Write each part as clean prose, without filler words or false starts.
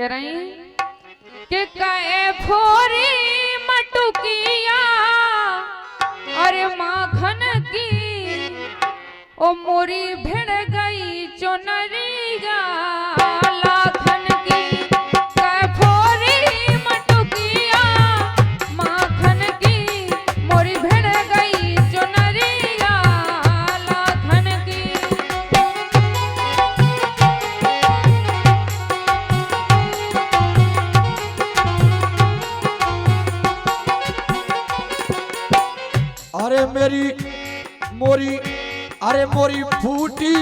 कह रही कि कहे फोरी मटुकिया अरे माखन की ओ मोरी भिड़ गई चुनरिया लाखन की। कहे फोरी मटुकिया माखन की मोरी भिड़ गई चुनरिया लाखन की। अरे मेरी मोरी अरे मोरी फूटी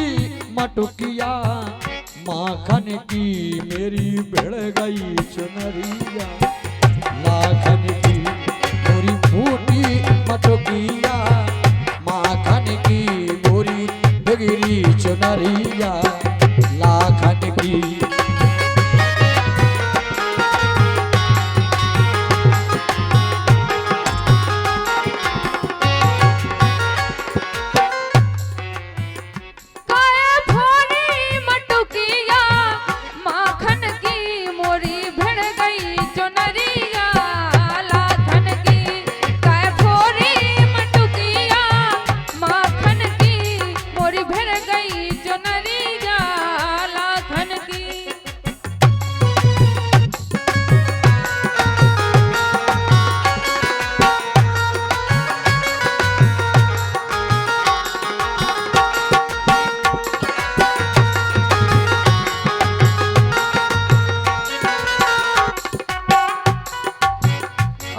मटुकिया माखन की मेरी भिड़ गई चुनरिया लाखन की। मोरी फूटी मटुकिया माखन की मोरी बिगड़ी चुनरिया लाखन की।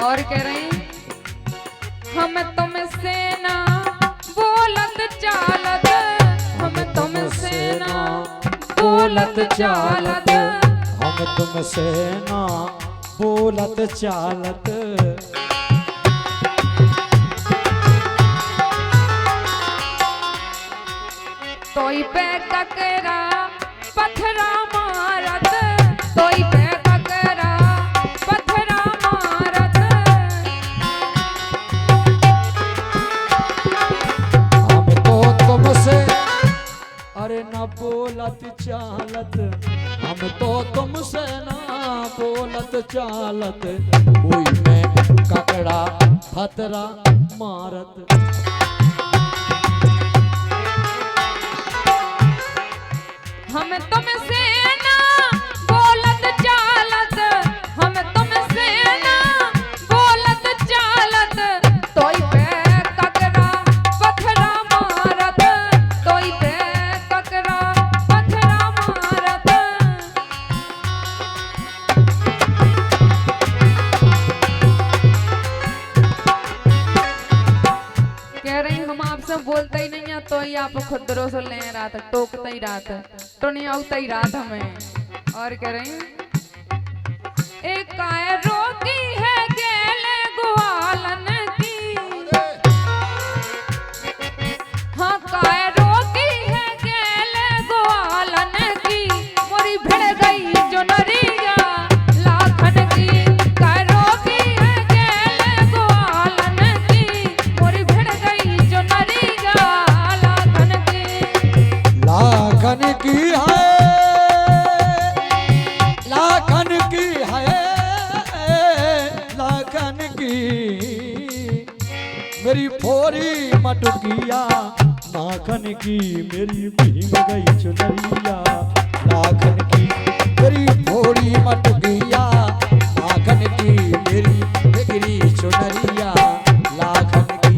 और कह रहे हैं हम तुमसे ना बोलत चालत हम तुमसे ना बोलत चालत हम तुमसे ना बोलत चालत। तोई पे ककरा पत्थरा मारत तोई पे ककरा पत्थरा मारत। हम तो तुमसे अरे ना बोलत चालत हम तो तुमसे ना बोलत चालत कोई में ककड़ा फतरा मारत। हम तुमसे ना बोलत चालत हम तुमसे ना बोलत चालत तोई पे ककरा पत्थरा मारत तोई पे ककरा पत्थरा मारत। कह रही हम आपसे बोलते ही नहीं है तो ही आप खुद से ले रात टोकते ही रात तो नहीं आउता ही रात हमें। और कह रही एक काय रोकी है गेले ग्वालन की हाँ काय रोकी है गेले ग्वालन की मोरी भिड़ गई चुनरिया लाखन की। काय रोकी है गेले ग्वालन की मोरी भिड़ गई चुनरिया लाखन की। लाखन की है लाखन की है लाखन की मेरी फोरी मटुकिया माखन की मेरी भीग गई चुनरिया लाखन की। मेरी फोरी मटुकिया माखन की मेरी बिगड़ी चुनरिया लाखन की।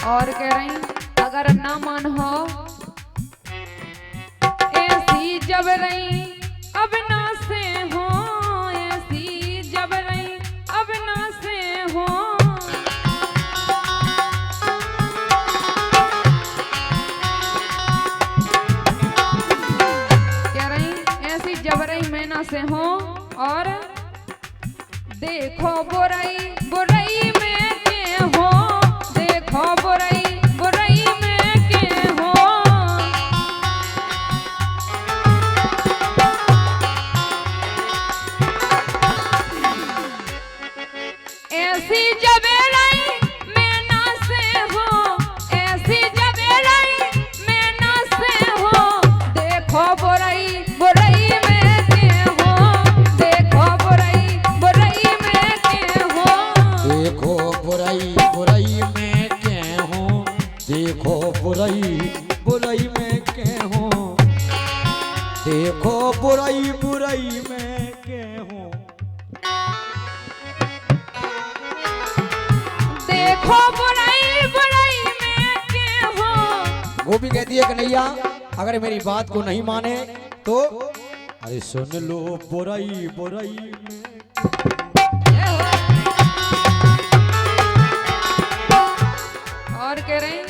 और कह रही अगर ना मन हो ऐसी जब रही अब ना से हो ऐसी जब रही अब ना से हो। कह रही ऐसी जब रही मैं ना से हो और देखो बुराई बुराई में के हो देखो देखो बुराई बुराई में के हो। ऐसी जबेलाई में ना से हो, ऐसी जबेलाई में ना से हो। देखो बुराई बुराई में के हो, देखो बुराई बुराई में के हो। देखो बुराई बुराई में के हो, देखो बुराई बुराई में के हो, देखो बुराई बुराई में के हो। देखो बुराई बुराई में के हो। वो भी कहती है कन्हैया अगर मेरी बात को नहीं माने तो अरे सुन लो बुराई बुराई में। और कह रहे हैं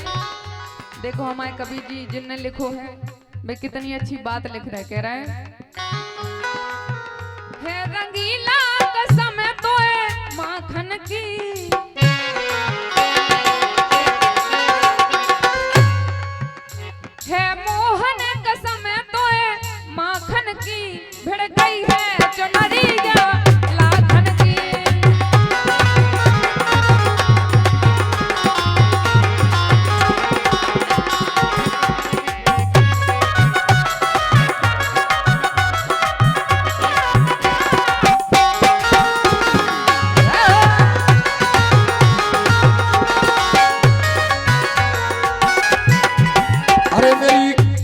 देखो हमारे कवि जी जिनने लिखो है वे कितनी अच्छी बात लिख रहे। कह रहे है रंगीला कसम तो है माखन की, है मोहन कसम तो है माखन की। भिड़ गई है चुनरिया लाखन की।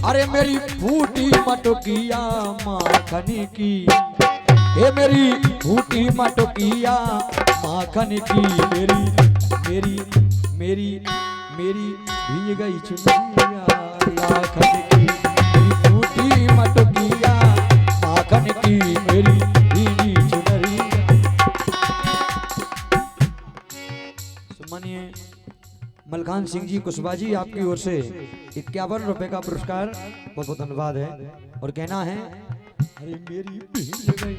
अरे मेरी फूटी मटकिया माखन की, ये मेरी फूटी मटकिया माखन की। मेरी मेरी मेरी मेरी भीग गई चुनरिया लाखन की। मेरी फूटी मटकिया माखन की, मेरी भीगी चुनरिया। सुमानिए मलखान सिंह जी कुशवाहा जी आपकी ओर से 51 रुपए का पुरस्कार बहुत बहुत धन्यवाद है। और कहना है अरे मेरी भीड़ गई